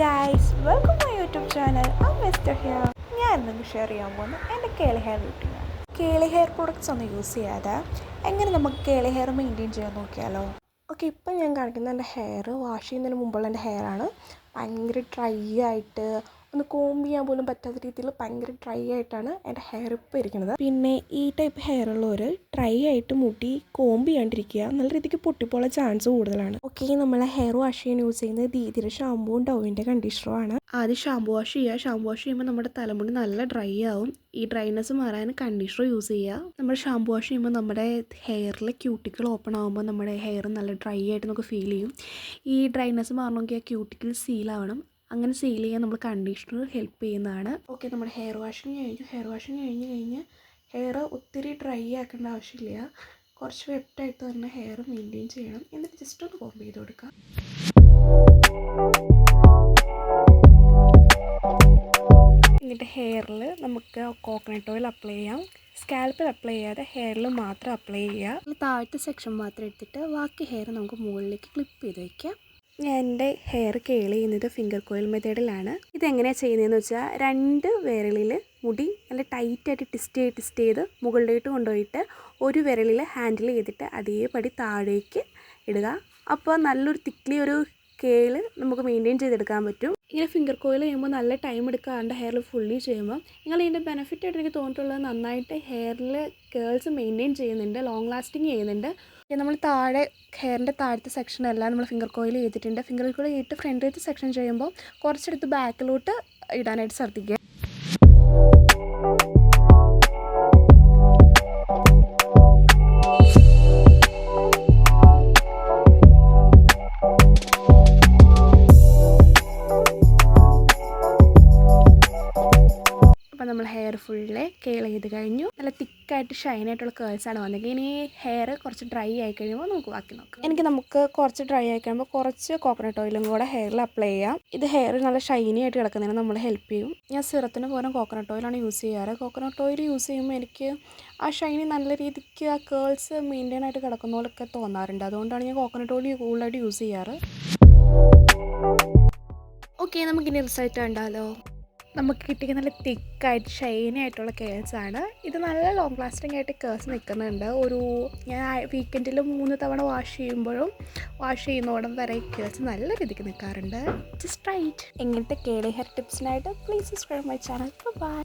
Guys, welcome my YouTube channel. Mister here. ഞാൻ ഇന്ന് share ചെയ്യാൻ പോകുന്നത് എൻ്റെ കേളി ഹെയർ റൂട്ടീനാണ്. കേളി ഹെയർ പ്രോഡക്റ്റ്സ് ഒന്നും യൂസ് ചെയ്യാതെ എങ്ങനെ നമുക്ക് കേളി ഹെയർ മെയിൻറ്റെയിൻ ചെയ്യാൻ നോക്കിയാലോ? ഓക്കെ, ഇപ്പം ഞാൻ കാണിക്കുന്ന എൻ്റെ ഹെയർ വാഷ് ചെയ്യുന്നതിന് മുമ്പുള്ള എൻ്റെ ഹെയറാണ്. ഭയങ്കര ഡ്രൈ ആയിട്ട് ഒന്ന് കോംബ് ചെയ്യാൻ പോലും പറ്റാത്ത രീതിയിൽ ഭയങ്കര ഡ്രൈ ആയിട്ടാണ് എൻ്റെ ഹെയർ ഇപ്പോൾ ഇരിക്കുന്നത്. പിന്നെ ഈ ടൈപ്പ് ഹെയർ ഉള്ളവർ ഡ്രൈ ആയിട്ട് മുടി കോംബ് ചെയ്യാണ്ടിരിക്കുക, നല്ല രീതിക്ക് പൊട്ടിപ്പോളാൻ ചാൻസ് കൂടുതലാണ്. ഓക്കെ, നമ്മൾ ഹെയർ വാഷ് ചെയ്യാൻ യൂസ് ചെയ്യുന്നത് ദീദിയുടെ ഷാമ്പൂവും ഡോവിൻ്റെ കണ്ടീഷണറുമാണ്. ആദ്യം ഷാമ്പൂ വാഷ് ചെയ്യുക. ഷാമ്പൂ വാഷ് ചെയ്യുമ്പോൾ നമ്മുടെ തലമുടി നല്ല ഡ്രൈ ആവും. ഈ ഡ്രൈനെസ് മാറാൻ കണ്ടീഷണർ യൂസ് ചെയ്യുക. നമ്മൾ ഷാമ്പൂ വാഷ് ചെയ്യുമ്പോൾ നമ്മുടെ ഹെയറിലെ ക്യൂട്ടിക്കിൾ ഓപ്പൺ ആകുമ്പോൾ നമ്മുടെ ഹെയർ നല്ല ഡ്രൈ ആയിട്ട് നമുക്ക് ഫീൽ ചെയ്യും. ഈ ഡ്രൈനെസ് മാറണമെങ്കിൽ ആ ക്യൂട്ടിക്കിൾ സീൽ ആവണം. അങ്ങനെ സീൽ ചെയ്യാൻ നമ്മൾ കണ്ടീഷണർ ഹെൽപ്പ് ചെയ്യുന്നതാണ്. ഓക്കെ, നമ്മുടെ ഹെയർ വാഷിങ് കഴിഞ്ഞ് ഹെയർ ഒത്തിരി ഡ്രൈ ആക്കേണ്ട ആവശ്യമില്ല. കുറച്ച് വെറ്റായിട്ട് തന്നെ ഹെയർ മെയിൻറ്റെയിൻ ചെയ്യണം. എന്നിട്ട് ജസ്റ്റ് ഒന്ന് കോംബ് ചെയ്ത് കൊടുക്കാം. എന്നിട്ട് ഹെയറിൽ നമുക്ക് കോക്കനട്ട് ഓയിൽ അപ്ലൈ ചെയ്യാം. സ്കാൽപ്പിൽ അപ്ലൈ ചെയ്യാതെ ഹെയറിൽ മാത്രം അപ്ലൈ ചെയ്യുക. താഴത്തെ സെക്ഷൻ മാത്രം എടുത്തിട്ട് ബാക്കി ഹെയർ നമുക്ക് മുകളിലേക്ക് ക്ലിപ്പ് ചെയ്ത് വയ്ക്കാം. ഞാൻ എൻ്റെ ഹെയർ കേൾ ചെയ്യുന്നത് ഫിംഗർ കോയിൽ മെത്തേഡിലാണ്. ഇതെങ്ങനെയാണ് ചെയ്യുന്നതെന്ന് വെച്ചാൽ, രണ്ട് വിരലിൽ മുടി നല്ല ടൈറ്റായിട്ട് ട്വിസ്റ്റ് ചെയ്ത് മുകളിലോട്ട് കൊണ്ടുപോയിട്ട് ഒരു വിരലിൽ ഹാൻഡിൽ ചെയ്തിട്ട് അതേപടി താഴേക്ക് ഇടുക. അപ്പോൾ നല്ലൊരു തിക്ലി ഒരു കേള് നമുക്ക് മെയിൻറ്റെയിൻ ചെയ്തെടുക്കാൻ പറ്റും. ഇങ്ങനെ ഫിംഗർ കോയിൽ ചെയ്യുമ്പോൾ നല്ല ടൈം എടുക്കാണ്ട് ഹെയറിൽ ഫുള്ളി ചെയ്യുമ്പോൾ നിങ്ങൾ ഇതിൻ്റെ ബെനിഫിറ്റായിട്ട് എനിക്ക് തോന്നിയിട്ടുള്ളത് നന്നായിട്ട് ഹെയറിൽ കേൾസ് മെയിൻറ്റെയിൻ ചെയ്യുന്നുണ്ട്, ലോങ് ലാസ്റ്റിങ് ചെയ്യുന്നുണ്ട്. നമ്മൾ താഴെ ഹെയറിൻ്റെ താഴത്തെ സെക്ഷനെല്ലാം നമ്മൾ ഫിംഗർ കോയിൽ ചെയ്തിട്ടുണ്ട്. ഫിംഗർ കോയിൽ ചെയ്തിട്ട് ഫ്രണ്ടിലത്തെ സെക്ഷൻ ചെയ്യുമ്പോൾ കുറച്ചെടുത്ത് ബാക്കിലോട്ട് ഇടാനായിട്ട് ശ്രദ്ധിക്കുക. അപ്പോൾ നമ്മൾ ഹെയർ ഫുള്ള് കേൾ ചെയ്ത് കഴിഞ്ഞു. നല്ല തിക്കായിട്ട് ഷൈനായിട്ടുള്ള കേൾസാണ് വന്നെങ്കിൽ ഇനി ഹെയർ കുറച്ച് ഡ്രൈ ആയി കഴിയുമ്പോൾ നമുക്ക് ബാക്കി നോക്കാം. നമുക്ക് കുറച്ച് ഡ്രൈ ആയി കഴിയുമ്പോൾ കുറച്ച് കോക്കനട്ട് ഓയിലും കൂടെ ഹെയറിൽ അപ്ലൈ ചെയ്യാം. ഇത് ഹെയർ നല്ല ഷൈനി ആയിട്ട് കിടക്കുന്നതിന് നമ്മൾ ഹെൽപ്പ് ചെയ്യും. ഞാൻ സിറത്തിന് പകരം കോക്കനട്ട് ഓയിലാണ് യൂസ് ചെയ്യാറ്. കോക്കനട്ട് ഓയിൽ യൂസ് ചെയ്യുമ്പോൾ എനിക്ക് ആ ഷൈനി നല്ല രീതിക്ക് ആ കേൾസ് മെയിൻറ്റെയിൻ ആയിട്ട് കിടക്കുന്ന പോലൊക്കെ തോന്നാറുണ്ട്. അതുകൊണ്ടാണ് ഞാൻ കോക്കനട്ട് ഓയിൽ കൂടുതലായിട്ട് യൂസ് ചെയ്യാറ്. ഓക്കെ, നമുക്കിനി റിസൾട്ട് കണ്ടാലോ? നമുക്ക് കിട്ടിയ നല്ല തിക്കായിട്ട് ഷൈനി ആയിട്ടുള്ള കേൾസാണ്. ഇത് നല്ല ലോങ് ലാസ്റ്റിംഗ് ആയിട്ട് കേൾസ് നിൽക്കുന്നുണ്ട്. ഞാൻ വീക്കെൻഡിൽ 3 തവണ വാഷ് ചെയ്യുന്നോടം വരെ കേൾസ് നല്ല രീതിക്ക് നിൽക്കാറുണ്ട്. Just right. ഇങ്ങനത്തെ കേളി ഹെയർ ടിപ്സിനായിട്ട് please subscribe my channel. By.